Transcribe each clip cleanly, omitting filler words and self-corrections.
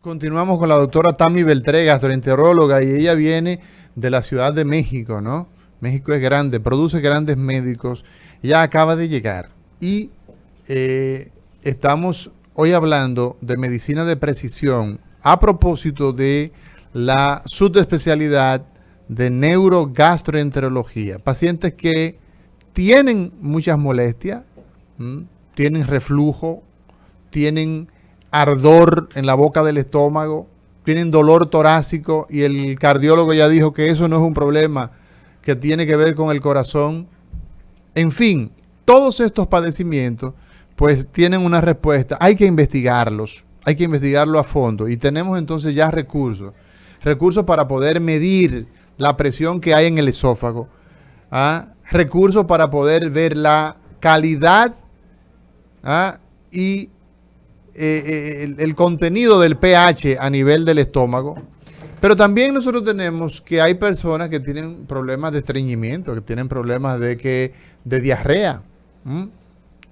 Continuamos con la doctora Tami Beltré, gastroenteróloga, y ella viene de la Ciudad de México, ¿no? México es grande, produce grandes médicos. Ella acaba de llegar y estamos hoy hablando de medicina de precisión a propósito de la subespecialidad de neurogastroenterología. Pacientes que tienen muchas molestias, tienen reflujo, tienen ardor en la boca del estómago, tienen dolor torácico y el cardiólogo ya dijo que eso no es un problema que tiene que ver con el corazón. En fin, todos estos padecimientos pues tienen una respuesta. Hay que investigarlo a fondo y tenemos entonces ya recursos para poder medir la presión que hay en el esófago, recursos para poder ver la calidad y el contenido del pH a nivel del estómago. Pero también nosotros tenemos que hay personas que tienen problemas de estreñimiento, que tienen problemas de diarrea,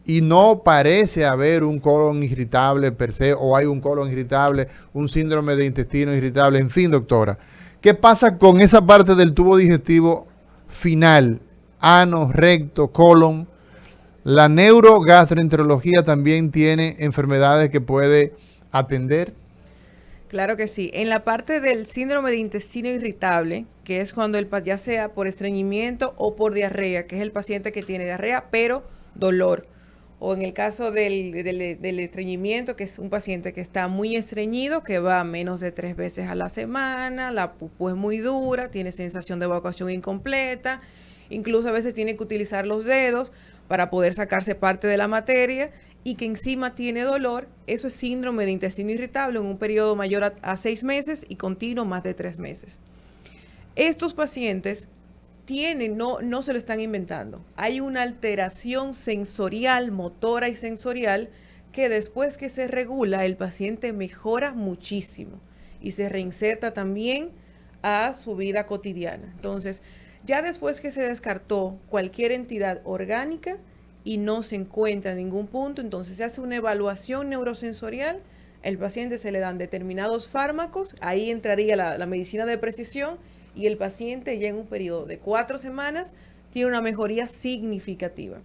y no parece haber un colon irritable per se, o hay un colon irritable, un síndrome de intestino irritable. En fin, doctora, ¿qué pasa con esa parte del tubo digestivo final? Ano, recto, colon. La neurogastroenterología también tiene enfermedades que puede atender. Claro que sí. En la parte del síndrome de intestino irritable, que es cuando ya sea por estreñimiento o por diarrea, que es el paciente que tiene diarrea, pero dolor. O en el caso del estreñimiento, que es un paciente que está muy estreñido, que va menos de 3 veces a la semana, la pupú es muy dura, tiene sensación de evacuación incompleta, incluso a veces tiene que utilizar los dedos para poder sacarse parte de la materia y que encima tiene dolor. Eso es síndrome de intestino irritable en un periodo mayor a 6 meses y continuo más de 3 meses. Estos pacientes no se lo están inventando. Hay una alteración sensorial, motora y sensorial, que después que se regula, el paciente mejora muchísimo y se reinserta también a su vida cotidiana. Entonces, ya después que se descartó cualquier entidad orgánica y no se encuentra en ningún punto, entonces se hace una evaluación neurosensorial, el paciente se le dan determinados fármacos, ahí entraría la medicina de precisión y el paciente ya en un periodo de 4 semanas tiene una mejoría significativa.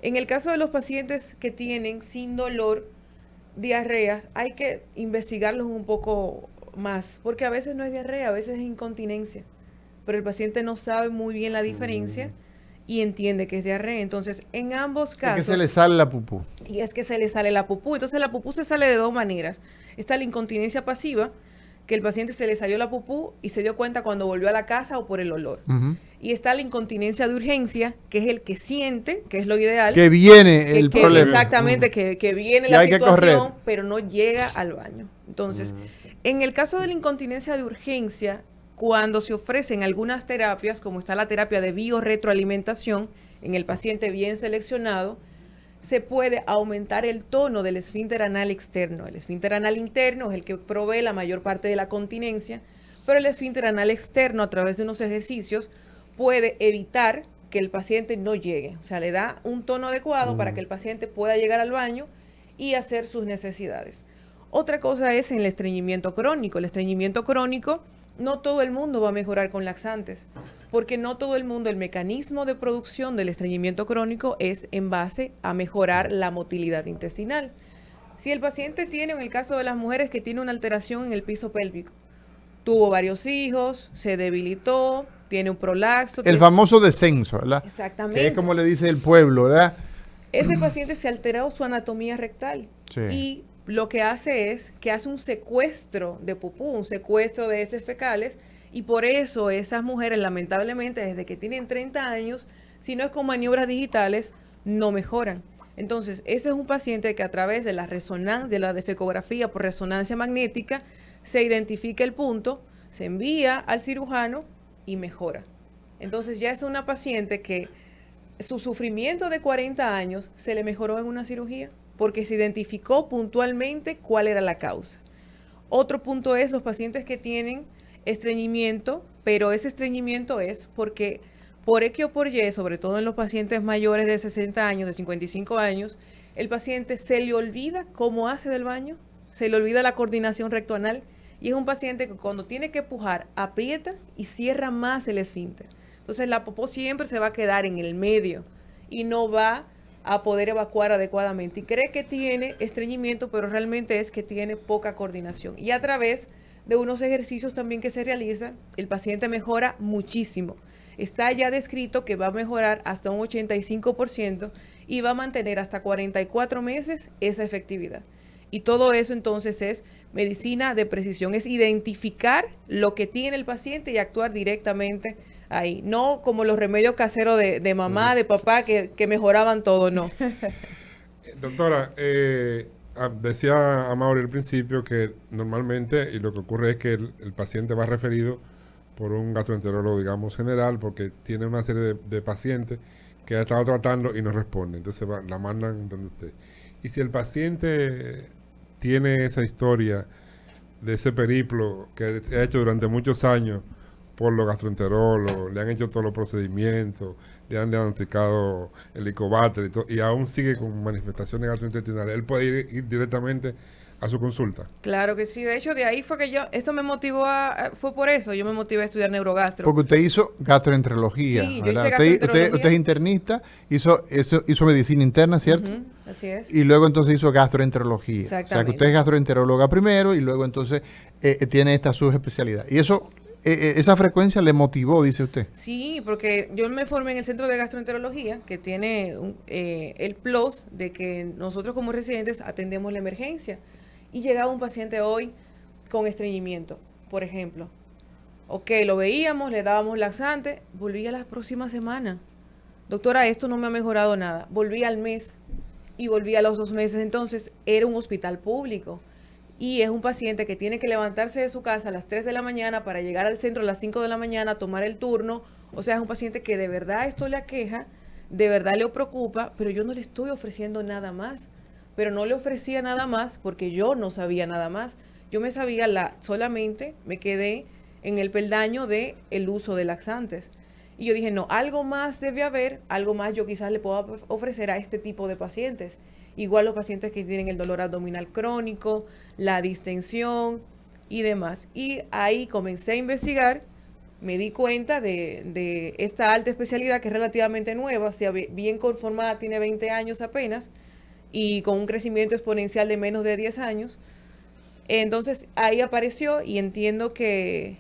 En el caso de los pacientes que tienen sin dolor diarreas, hay que investigarlos un poco más, porque a veces no es diarrea, a veces es incontinencia, pero el paciente no sabe muy bien la diferencia y entiende que es diarrea. Entonces, en ambos casos... Es que se le sale la pupú. Y es que se le sale la pupú. Entonces, la pupú se sale de 2 maneras. Está la incontinencia pasiva, que el paciente se le salió la pupú y se dio cuenta cuando volvió a la casa o por el olor. Y está la incontinencia de urgencia, que es el que siente, que es lo ideal. Que viene el problema. Exactamente, que viene la situación, pero no llega al baño. Entonces, en el caso de la incontinencia de urgencia, cuando se ofrecen algunas terapias, como está la terapia de biorretroalimentación, en el paciente bien seleccionado, se puede aumentar el tono del esfínter anal externo. El esfínter anal interno es el que provee la mayor parte de la continencia, pero el esfínter anal externo, a través de unos ejercicios, puede evitar que el paciente no llegue. O sea, le da un tono adecuado para que el paciente pueda llegar al baño y hacer sus necesidades. Otra cosa es en el estreñimiento crónico. El estreñimiento crónico, no todo el mundo va a mejorar con laxantes, porque no todo el mundo, el mecanismo de producción del estreñimiento crónico es en base a mejorar la motilidad intestinal. Si el paciente tiene, en el caso de las mujeres, que tiene una alteración en el piso pélvico, tuvo varios hijos, se debilitó, tiene un prolapso. El famoso descenso, ¿verdad? Exactamente. Que es como le dice el pueblo, ¿verdad? Ese paciente se alteró su anatomía rectal. Sí. Y lo que hace es que hace un secuestro de pupú, un secuestro de heces fecales, y por eso esas mujeres, lamentablemente, desde que tienen 30 años, si no es con maniobras digitales, no mejoran. Entonces, ese es un paciente que a través de la resonancia, de la defecografía por resonancia magnética, se identifica el punto, se envía al cirujano y mejora. Entonces, ya es una paciente que su sufrimiento de 40 años se le mejoró en una cirugía, porque se identificó puntualmente cuál era la causa. Otro punto es los pacientes que tienen estreñimiento, pero ese estreñimiento es porque por X o por Y, sobre todo en los pacientes mayores de 60 años, de 55 años, el paciente se le olvida cómo hace del baño se le olvida la coordinación rectoanal y es un paciente que cuando tiene que pujar, aprieta y cierra más el esfínter. Entonces la popó siempre se va a quedar en el medio y no va a poder evacuar adecuadamente. Y cree que tiene estreñimiento, pero realmente es que tiene poca coordinación. Y a través de unos ejercicios también que se realizan, el paciente mejora muchísimo. Está ya descrito que va a mejorar hasta un 85% y va a mantener hasta 44 meses esa efectividad. Y todo eso entonces es medicina de precisión, es identificar lo que tiene el paciente y actuar directamente ahí. No como los remedios caseros de mamá, de papá, que mejoraban todo, no. Doctora, decía Amaury al principio que normalmente, y lo que ocurre es que el paciente va referido por un gastroenterólogo, digamos, general, porque tiene una serie de pacientes que ha estado tratando y no responde. Entonces la mandan donde usted. Y si el paciente tiene esa historia de ese periplo que ha hecho durante muchos años por los gastroenterólogos, le han hecho todos los procedimientos, le han diagnosticado el Helicobacter y aún sigue con manifestaciones gastrointestinales, él puede ir directamente a su consulta. Claro que sí, de hecho de ahí fue que esto me motivó fue por eso, yo me motivé a estudiar neurogastro. Porque usted hizo gastroenterología, Sí, yo ¿verdad? hice gastroenterología. Usted es internista, hizo medicina interna, ¿cierto? Así es. Y luego entonces hizo gastroenterología. Exactamente. O sea que usted es gastroenteróloga primero y luego entonces tiene esta subespecialidad. Y eso, esa frecuencia le motivó, dice usted. Sí, porque yo me formé en el Centro de Gastroenterología, que tiene el plus de que nosotros como residentes atendemos la emergencia. Y llegaba un paciente hoy con estreñimiento, por ejemplo. Ok, lo veíamos, le dábamos laxante, volvía la próxima semana. Doctora, esto no me ha mejorado nada. Volví al mes y volví a los 2 meses. Entonces, era un hospital público. Y es un paciente que tiene que levantarse de su casa a las 3 de la mañana para llegar al centro a las 5 de la mañana, tomar el turno. O sea, es un paciente que de verdad esto le aqueja, de verdad le preocupa, pero yo no le estoy ofreciendo nada más. Pero no le ofrecía nada más porque yo no sabía nada más. Yo me sabía solamente me quedé en el peldaño de el uso de laxantes. Y yo dije, no, algo más debe haber, algo más yo quizás le pueda ofrecer a este tipo de pacientes. Igual los pacientes que tienen el dolor abdominal crónico, la distensión y demás. Y ahí comencé a investigar, me di cuenta de esta alta especialidad que es relativamente nueva, o sea, bien conformada, tiene 20 años apenas, y con un crecimiento exponencial de menos de 10 años. Entonces ahí apareció y entiendo que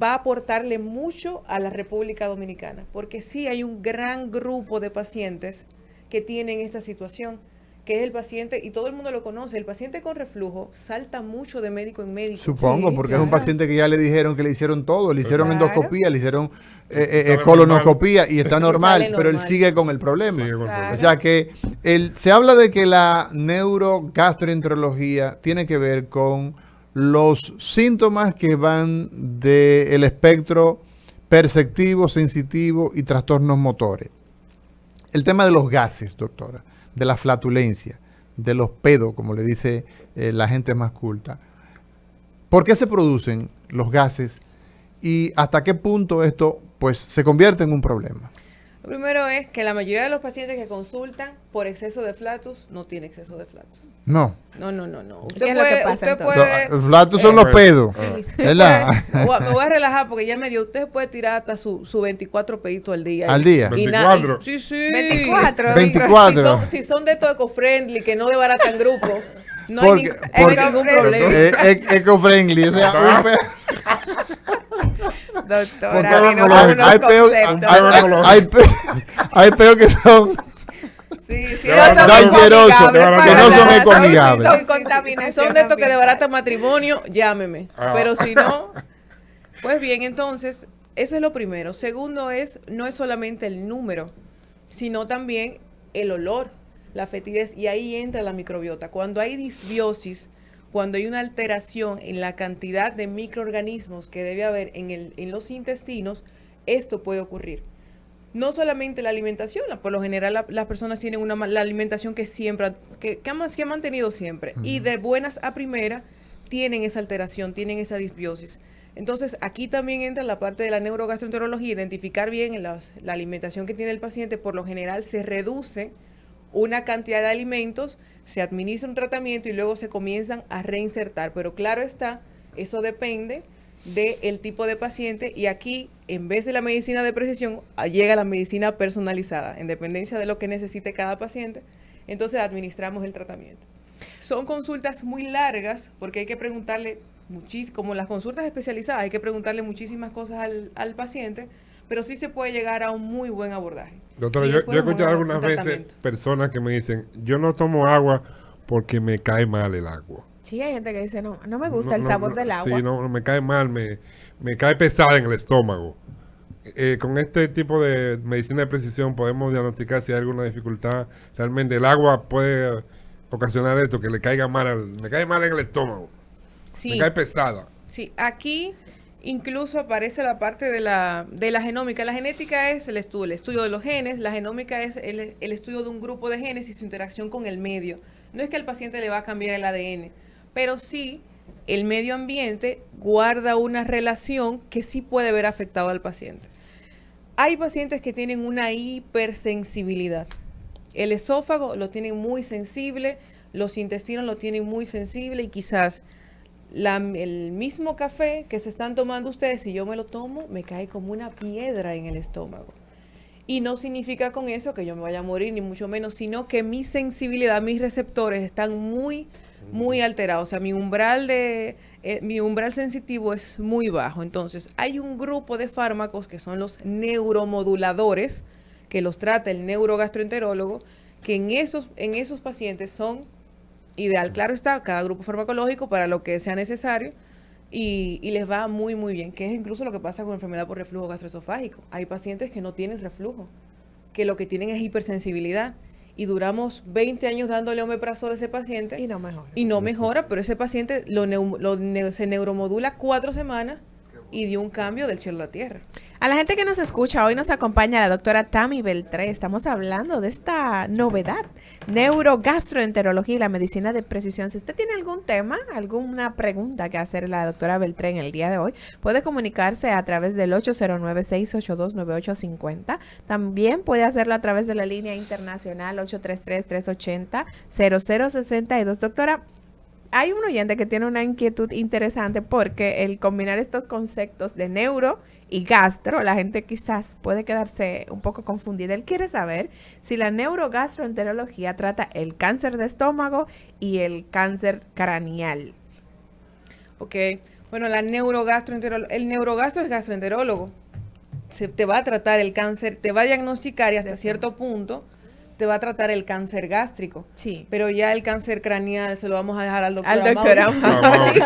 va a aportarle mucho a la República Dominicana, porque sí hay un gran grupo de pacientes que tienen esta situación, que es el paciente, y todo el mundo lo conoce, el paciente con reflujo salta mucho de médico en médico. Supongo, Sí, porque claro. es un paciente que ya le dijeron que le hicieron todo, le hicieron Claro. endoscopía, le hicieron Sale colonoscopía y está normal, Sale pero él normal. sigue con el problema. Sigue con el Claro. O sea que se habla de que la neurogastroenterología tiene que ver con los síntomas que van del espectro perceptivo, sensitivo y trastornos motores. El tema de los gases, doctora, de la flatulencia, de los pedos, como le dice la gente más culta. ¿Por qué se producen los gases y hasta qué punto esto pues se convierte en un problema? Lo primero es que la mayoría de los pacientes que consultan por exceso de flatus no tiene exceso de flatus. No. No. ¿Qué es lo que pasa, entonces? Los flatus son los pedos, ¿verdad? Me voy a relajar porque ya me dio. Usted puede tirar hasta su 24 peditos al día. Al día. Y 24. Sí, sí. 24. 24. Si son de todo eco-friendly, que no desbaratan grupo, no Porque- hay porque- ningún problema. Eco-friendly, o sea, un pe- Doctora, porque vino hay- con unos hay peos conceptos. hay peos que son Sí, No No son dangerosos, ecoamigables que no para son nada. ecoamigables. Son Si contaminación son de estos que ambiental. desbaratan matrimonio, llámeme. Ah. Pero si no, pues bien, entonces, eso es lo primero. Segundo no es solamente el número, sino también el olor, la fetidez, y ahí entra la microbiota. Cuando hay disbiosis, cuando hay una alteración en la cantidad de microorganismos que debe haber en los intestinos, esto puede ocurrir. No solamente la alimentación, por lo general las personas tienen la alimentación que siempre, que han mantenido siempre, y de buenas a primeras tienen esa alteración, tienen esa disbiosis. Entonces, aquí también entra la parte de la neurogastroenterología, identificar bien la alimentación que tiene el paciente. Por lo general se reduce una cantidad de alimentos, se administra un tratamiento y luego se comienzan a reinsertar. Pero claro está, eso depende del tipo de paciente y aquí, en vez de la medicina de precisión, llega la medicina personalizada, en dependencia de lo que necesite cada paciente, entonces administramos el tratamiento. Son consultas muy largas porque hay que preguntarle como las consultas especializadas, hay que preguntarle muchísimas cosas al paciente, pero sí se puede llegar a un muy buen abordaje. Doctora, yo he escuchado algunas veces personas que me dicen, yo no tomo agua porque me cae mal el agua. Sí, hay gente que dice, no me gusta el sabor del agua. Sí, no me cae mal, me cae pesada en el estómago. Con este tipo de medicina de precisión podemos diagnosticar si hay alguna dificultad. Realmente el agua puede ocasionar esto, que le caiga mal, me cae mal en el estómago. Sí, me cae pesada. Sí, aquí incluso aparece la parte de la genómica. La genética es el estudio de los genes, la genómica es el estudio de un grupo de genes y su interacción con el medio. No es que al paciente le va a cambiar el ADN, pero sí el medio ambiente guarda una relación que sí puede ver afectado al paciente. Hay pacientes que tienen una hipersensibilidad. El esófago lo tienen muy sensible, los intestinos lo tienen muy sensible y quizás el mismo café que se están tomando ustedes, si yo me lo tomo, me cae como una piedra en el estómago. Y no significa con eso que yo me vaya a morir, ni mucho menos, sino que mi sensibilidad, mis receptores están muy alterados. O sea, mi umbral sensitivo es muy bajo. Entonces, hay un grupo de fármacos que son los neuromoduladores, que los trata el neurogastroenterólogo, que en esos pacientes son ideal. Claro está, cada grupo farmacológico para lo que sea necesario y les va muy bien, que es incluso lo que pasa con enfermedad por reflujo gastroesofágico. Hay pacientes que no tienen reflujo, que lo que tienen es hipersensibilidad y duramos 20 años dándole omeprazol a ese paciente y no mejora, pero ese paciente se neuromodula 4 semanas y dio un cambio del cielo a la tierra. A la gente que nos escucha, hoy nos acompaña la doctora Tami Beltré. Estamos hablando de esta novedad, neurogastroenterología y la medicina de precisión. Si usted tiene algún tema, alguna pregunta que hacer a la doctora Beltré en el día de hoy, puede comunicarse a través del 809-682-9850. También puede hacerlo a través de la línea internacional 833-380-0062. Doctora, hay un oyente que tiene una inquietud interesante porque el combinar estos conceptos de neuro y gastro, la gente quizás puede quedarse un poco confundida. Él quiere saber si la neurogastroenterología trata el cáncer de estómago y el cáncer craneal. Ok, bueno, el neurogastro es gastroenterólogo. Te va a tratar el cáncer, te va a diagnosticar y hasta cierto punto te va a tratar el cáncer gástrico. Sí. Pero ya el cáncer craneal se lo vamos a dejar al doctor Amaury.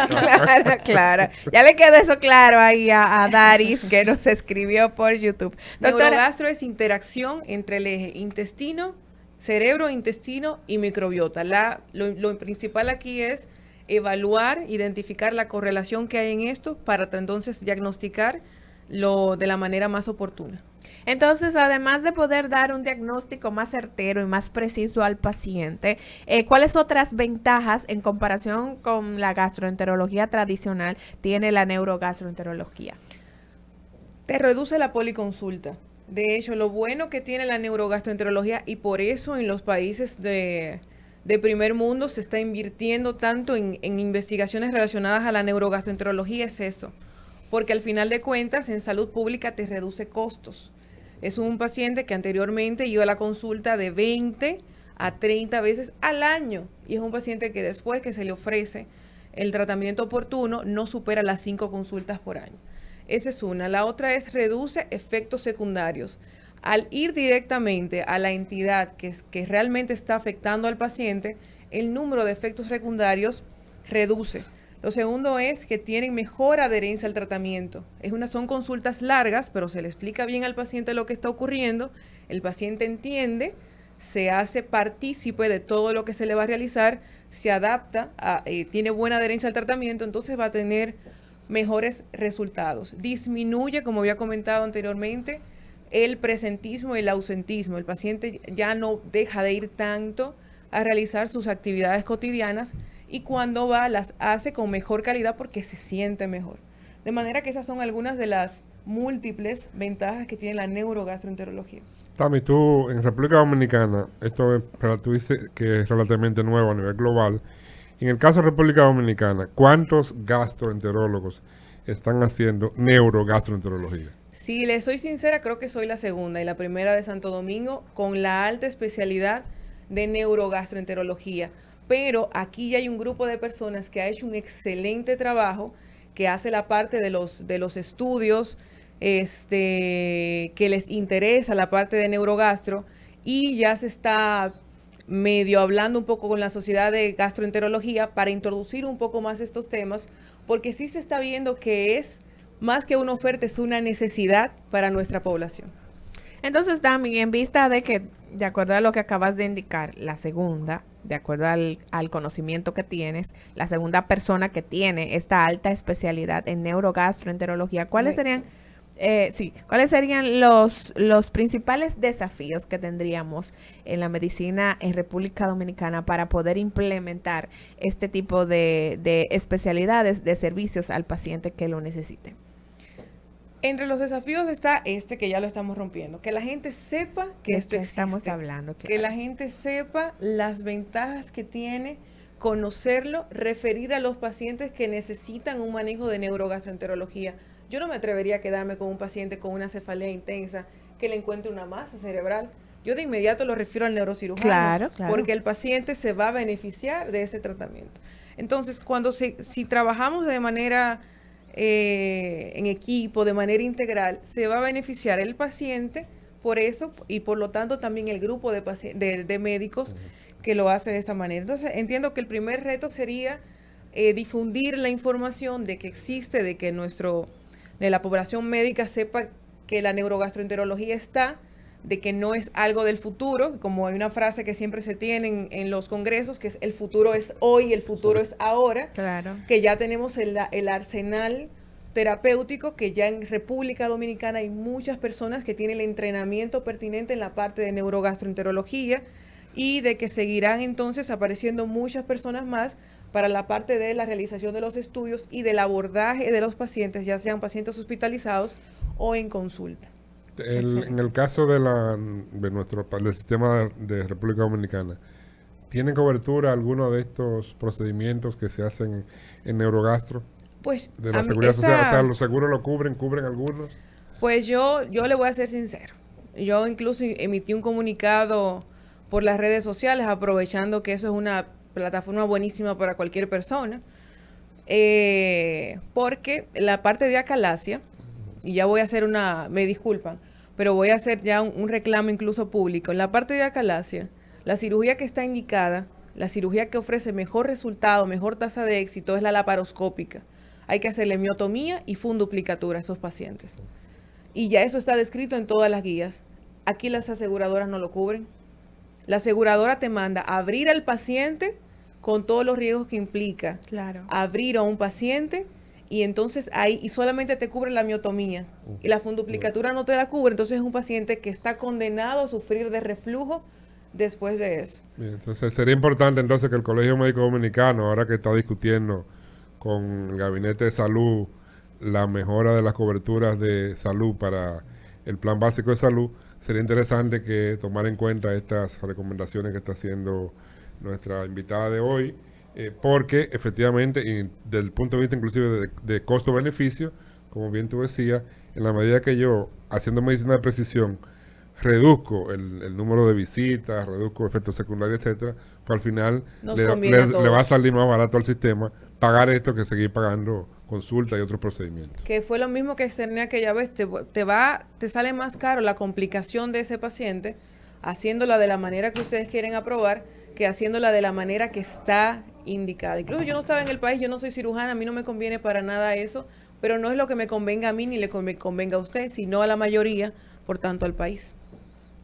Claro. Ya le quedó eso claro ahí a Daris, que nos escribió por YouTube. Neurogastro es interacción entre el eje intestino, cerebro, intestino y microbiota. Lo principal aquí es evaluar, identificar la correlación que hay en esto para entonces diagnosticar de la manera más oportuna. Entonces, además de poder dar un diagnóstico más certero y más preciso al paciente, ¿cuáles otras ventajas en comparación con la gastroenterología tradicional tiene la neurogastroenterología? Te reduce la policonsulta. De hecho, lo bueno que tiene la neurogastroenterología, y por eso en los países de primer mundo se está invirtiendo tanto en investigaciones relacionadas a la neurogastroenterología, es eso. Porque al final de cuentas, en salud pública te reduce costos. Es un paciente que anteriormente iba a la consulta de 20 a 30 veces al año. Y es un paciente que después que se le ofrece el tratamiento oportuno, no supera las 5 consultas por año. Esa es una. La otra es reduce efectos secundarios. Al ir directamente a la entidad que realmente está afectando al paciente, el número de efectos secundarios reduce. Lo segundo es que tienen mejor adherencia al tratamiento. Son consultas largas, pero se le explica bien al paciente lo que está ocurriendo. El paciente entiende, se hace partícipe de todo lo que se le va a realizar, se adapta, tiene buena adherencia al tratamiento, entonces va a tener mejores resultados. Disminuye, como había comentado anteriormente, el presentismo y el ausentismo. El paciente ya no deja de ir tanto a realizar sus actividades cotidianas y cuando va las hace con mejor calidad porque se siente mejor. De manera que esas son algunas de las múltiples ventajas que tiene la neurogastroenterología. Tami, tú en República Dominicana, esto es, tú dices que es relativamente nuevo a nivel global. En el caso de República Dominicana, ¿cuántos gastroenterólogos están haciendo neurogastroenterología? Si le soy sincera, creo que soy la segunda y la primera de Santo Domingo con la alta especialidad de neurogastroenterología. Pero aquí ya hay un grupo de personas que ha hecho un excelente trabajo, que hace la parte de los estudios, que les interesa la parte de neurogastro, y ya se está medio hablando un poco con la sociedad de gastroenterología para introducir un poco más estos temas, porque sí se está viendo que es más que una oferta, es una necesidad para nuestra población. Entonces, Dami, en vista de que, de acuerdo a lo que acabas de indicar, la segunda, de acuerdo al conocimiento que tienes, la segunda persona que tiene esta alta especialidad en neurogastroenterología, ¿cuáles serían, cuáles serían los principales desafíos que tendríamos en la medicina en República Dominicana para poder implementar este tipo de especialidades, de servicios al paciente que lo necesite? Entre los desafíos está que ya lo estamos rompiendo, que la gente sepa que De esto qué existe, estamos hablando, que claro. la gente sepa las ventajas que tiene, conocerlo, referir a los pacientes que necesitan un manejo de neurogastroenterología. Yo no me atrevería a quedarme con un paciente con una cefalea intensa que le encuentre una masa cerebral. Yo de inmediato lo refiero al neurocirujano, Claro, claro. porque el paciente se va a beneficiar de ese tratamiento. Entonces, si trabajamos de manera en equipo, de manera integral, se va a beneficiar el paciente por eso, y por lo tanto también el grupo de médicos que lo hace de esta manera. Entonces entiendo que el primer reto sería difundir la información de que existe, de que de la población médica sepa que la neurogastroenterología está, de que no es algo del futuro, como hay una frase que siempre se tiene en los congresos, que es el futuro es hoy, el futuro es ahora. Claro. Que ya tenemos el arsenal terapéutico, que ya en República Dominicana hay muchas personas que tienen el entrenamiento pertinente en la parte de neurogastroenterología, y de que seguirán entonces apareciendo muchas personas más para la parte de la realización de los estudios y del abordaje de los pacientes, ya sean pacientes hospitalizados o en consulta. En el caso del sistema de República Dominicana, ¿tienen cobertura alguno de estos procedimientos que se hacen en neurogastro? Pues De la seguridad social, o sea, los seguros lo cubren algunos. Pues yo le voy a ser sincero. Yo incluso emití un comunicado por las redes sociales, aprovechando que eso es una plataforma buenísima para cualquier persona, porque la parte de acalasia, y ya voy a hacer me disculpan, pero voy a hacer ya un reclamo incluso público. En la parte de acalasia, la cirugía que está indicada, la cirugía que ofrece mejor resultado, mejor tasa de éxito, es la laparoscópica. Hay que hacerle miotomía y funduplicatura a esos pacientes. Y ya eso está descrito en todas las guías. Aquí las aseguradoras no lo cubren. La aseguradora te manda a abrir al paciente con todos los riesgos que implica. Claro. Abrir a un paciente, y entonces ahí y solamente te cubre la miotomía. Y la funduplicatura no te la cubre, entonces es un paciente que está condenado a sufrir de reflujo después de eso. Bien, entonces sería importante entonces que el Colegio Médico Dominicano, ahora que está discutiendo con el Gabinete de Salud la mejora de las coberturas de salud para el Plan Básico de Salud, sería interesante que tomara en cuenta estas recomendaciones que está haciendo nuestra invitada de hoy, porque efectivamente, y desde el punto de vista inclusive de costo-beneficio, como bien tú decías, en la medida que yo, haciendo medicina de precisión, reduzco el número de visitas, reduzco efectos secundarios, etcétera, pues al final le va a salir más barato al sistema pagar esto que seguir pagando consulta y otros procedimientos. Que fue lo mismo que externé aquella vez, te sale más caro la complicación de ese paciente haciéndola de la manera que ustedes quieren aprobar que haciéndola de la manera que está indicada. Incluso yo no estaba en el país, yo no soy cirujana, a mí no me conviene para nada eso, pero no es lo que me convenga a mí ni le convenga a usted, sino a la mayoría, por tanto al país.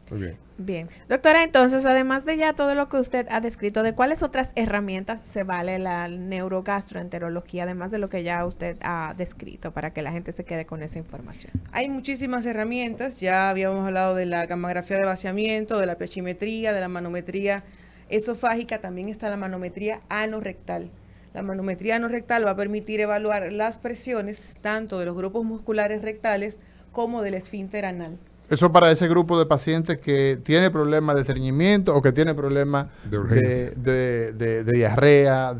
Muy bien. Bien. Doctora, entonces, además de ya todo lo que usted ha descrito, ¿de cuáles otras herramientas se vale la neurogastroenterología, además de lo que ya usted ha descrito, para que la gente se quede con esa información? Hay muchísimas herramientas, ya habíamos hablado de la gammagrafía de vaciamiento, de la pechimetría, de la manometría esofágica, también está la manometría anorrectal. La manometría anorrectal va a permitir evaluar las presiones tanto de los grupos musculares rectales como del esfínter anal. Eso para ese grupo de pacientes que tiene problemas de estreñimiento o que tiene problemas De urgencia. de diarrea,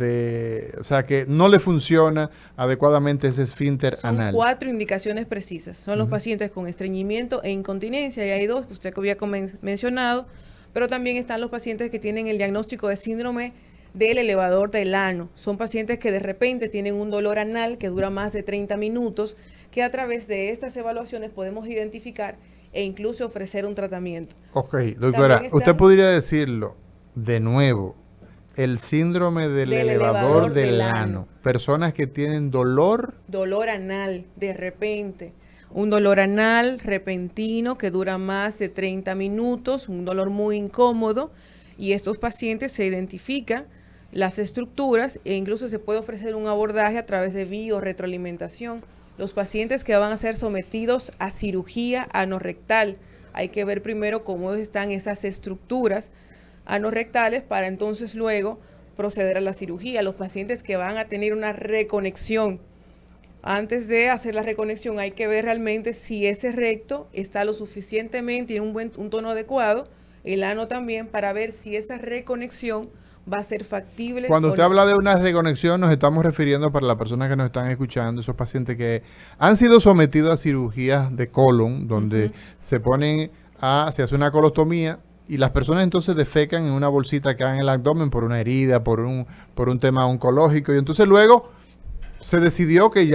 o sea, que no le funciona adecuadamente ese esfínter Son anal. 4 indicaciones precisas. Son los pacientes con estreñimiento e incontinencia, y hay 2 que usted había mencionado, pero también están los pacientes que tienen el diagnóstico de síndrome del elevador del ano. Son pacientes que de repente tienen un dolor anal que dura más de 30 minutos, que a través de estas evaluaciones podemos identificar e incluso ofrecer un tratamiento. Ok, doctora, También están- usted podría decirlo de nuevo, el síndrome del elevador del ano. Personas que tienen dolor. Dolor anal, de repente. Un dolor anal repentino que dura más de 30 minutos, un dolor muy incómodo, y estos pacientes se identifican las estructuras e incluso se puede ofrecer un abordaje a través de biorretroalimentación. Los pacientes que van a ser sometidos a cirugía anorrectal, hay que ver primero cómo están esas estructuras anorrectales para entonces luego proceder a la cirugía. Los pacientes que van a tener una reconexión, antes de hacer la reconexión hay que ver realmente si ese recto está lo suficientemente en un tono adecuado, el ano también, para ver si esa reconexión va a ser factible. Cuando o usted no. habla de una reconexión, nos estamos refiriendo para las personas que nos están escuchando, esos pacientes que han sido sometidos a cirugías de colon, donde se hace una colostomía y las personas entonces defecan en una bolsita acá en el abdomen por una herida, por un tema oncológico, y entonces luego se decidió que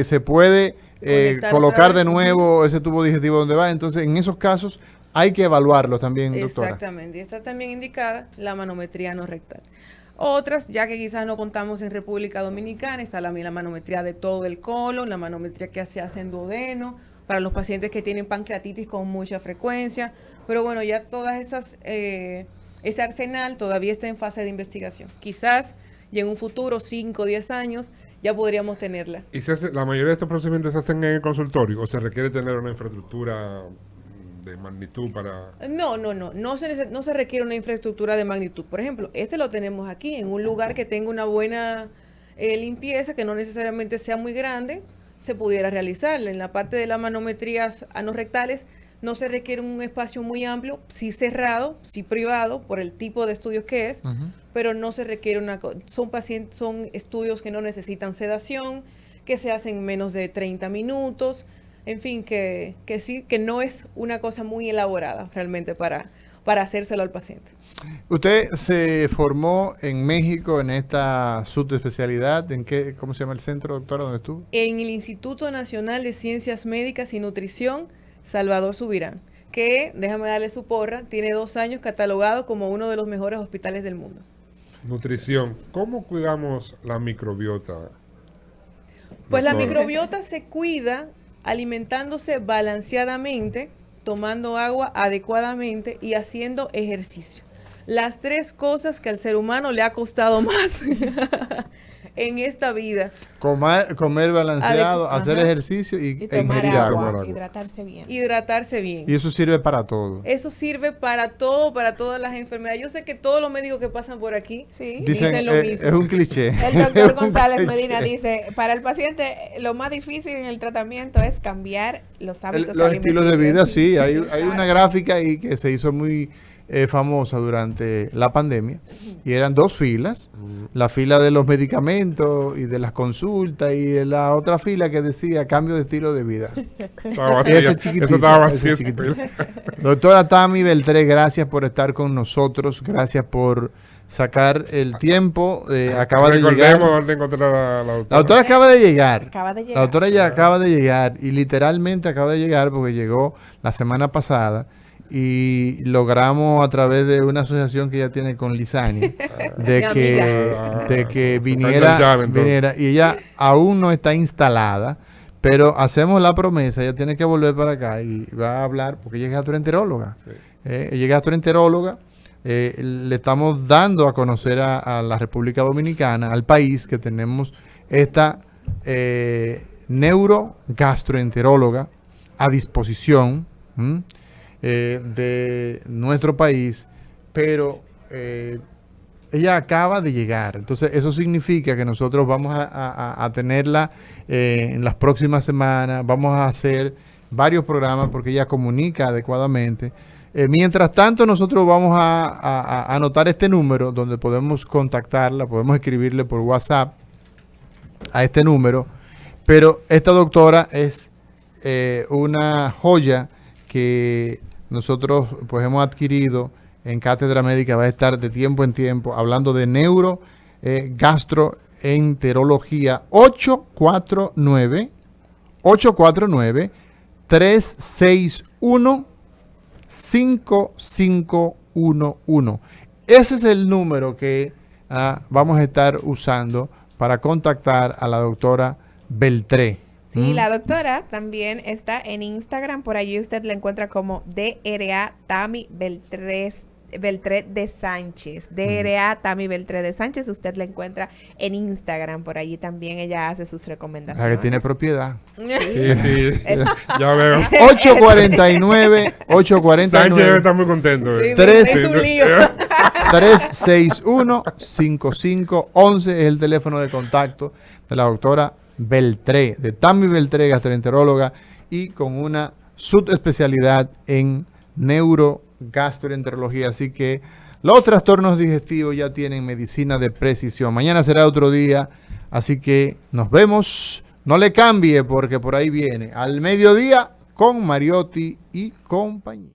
se puede Conectar colocar otra de vez. nuevo ese tubo digestivo donde va. Entonces, en esos casos hay que evaluarlo también, doctora. Exactamente, y está también indicada la manometría no rectal. Otras, ya que quizás no contamos en República Dominicana, está la manometría de todo el colon, la manometría que se hace en duodeno, para los pacientes que tienen pancreatitis con mucha frecuencia, pero bueno, ya todas esas, ese arsenal todavía está en fase de investigación. Quizás y en un futuro, 5 o 10 años, ya podríamos tenerla. ¿Y la mayoría de estos procedimientos se hacen en el consultorio o se requiere tener una infraestructura de magnitud para...? No se requiere una infraestructura de magnitud. Por ejemplo, este lo tenemos aquí, en un lugar que tenga una buena limpieza, que no necesariamente sea muy grande, se pudiera realizar. En la parte de las manometrías anorrectales no se requiere un espacio muy amplio, sí cerrado, sí privado, por el tipo de estudios que es, pero no se requiere son estudios que no necesitan sedación, que se hacen en menos de 30 minutos, en fin, que sí, que no es una cosa muy elaborada realmente para hacérselo al paciente. Usted se formó en México en esta subespecialidad, ¿cómo se llama el centro, doctora, donde estuvo? En el Instituto Nacional de Ciencias Médicas y Nutrición, Salvador Subirán, que, déjame darle su porra, tiene 2 años catalogado como uno de los mejores hospitales del mundo. Nutrición. ¿Cómo cuidamos la microbiota? Pues la doctora? microbiota se cuida alimentándose balanceadamente, tomando agua adecuadamente y haciendo ejercicio. Las 3 cosas que al ser humano le ha costado más en esta vida. Comer balanceado, Ajá. hacer ejercicio Y e tomar ingerir agua, agua. hidratarse bien. Hidratarse bien. Y eso sirve para todo. Eso sirve para todo, para todas las enfermedades. Yo sé que todos los médicos que pasan por aquí Sí. dicen lo mismo. Es un cliché. El Es doctor un González cliché. Medina dice, para el paciente lo más difícil en el tratamiento es cambiar los hábitos Los estilos de vida, alimenticios. sí. Hay claro. una gráfica ahí que se hizo muy famosa durante la pandemia y eran 2 filas, la fila de los medicamentos y de las consultas y la otra fila que decía cambio de estilo de vida. Estaba vacía. Ese Eso chiquitito, estaba ese vacío. chiquitito. Doctora Tami Beltré, gracias por estar con nosotros, gracias por sacar el tiempo, acaba de Recordemos llegar. dónde encontrar a la doctora. La doctora acaba de llegar. Acaba de llegar. La doctora ya acaba de llegar y literalmente acaba de llegar porque llegó la semana pasada y logramos a través de una asociación que ella tiene con Lisani Mi de que Está viniera, enganchada, entonces. viniera y ella aún no está instalada, pero hacemos la promesa, ella tiene que volver para acá y va a hablar porque ella es gastroenteróloga. Sí. Ella es gastroenteróloga. Le estamos dando a conocer a la República Dominicana, al país, que tenemos esta neurogastroenteróloga a disposición de nuestro país, pero ella acaba de llegar. Entonces, eso significa que nosotros vamos a tenerla en las próximas semanas, vamos a hacer varios programas porque ella comunica adecuadamente. Mientras tanto, nosotros vamos a anotar este número donde podemos contactarla, podemos escribirle por WhatsApp a este número, pero esta doctora es una joya que nosotros pues hemos adquirido en Cátedra Médica. Va a estar de tiempo en tiempo hablando de gastroenterología. 849-849-361-5511. Ese es el número que vamos a estar usando para contactar a la doctora Beltré. Sí, la doctora también está en Instagram, por allí usted la encuentra como DRA Tami Beltré de Sánchez. DRA Tami Beltré de Sánchez, usted la encuentra en Instagram, por allí también ella hace sus recomendaciones. La que tiene propiedad. Sí, ya veo. 849. Sánchez debe estar muy contento. Sí, Tres- es un lío. 361-5511 es el teléfono de contacto de la doctora Beltré, de Tami Beltré, gastroenteróloga, y con una subespecialidad en neurogastroenterología. Así que los trastornos digestivos ya tienen medicina de precisión. Mañana será otro día, así que nos vemos. No le cambie porque por ahí viene Al Mediodía con Mariotti y compañía.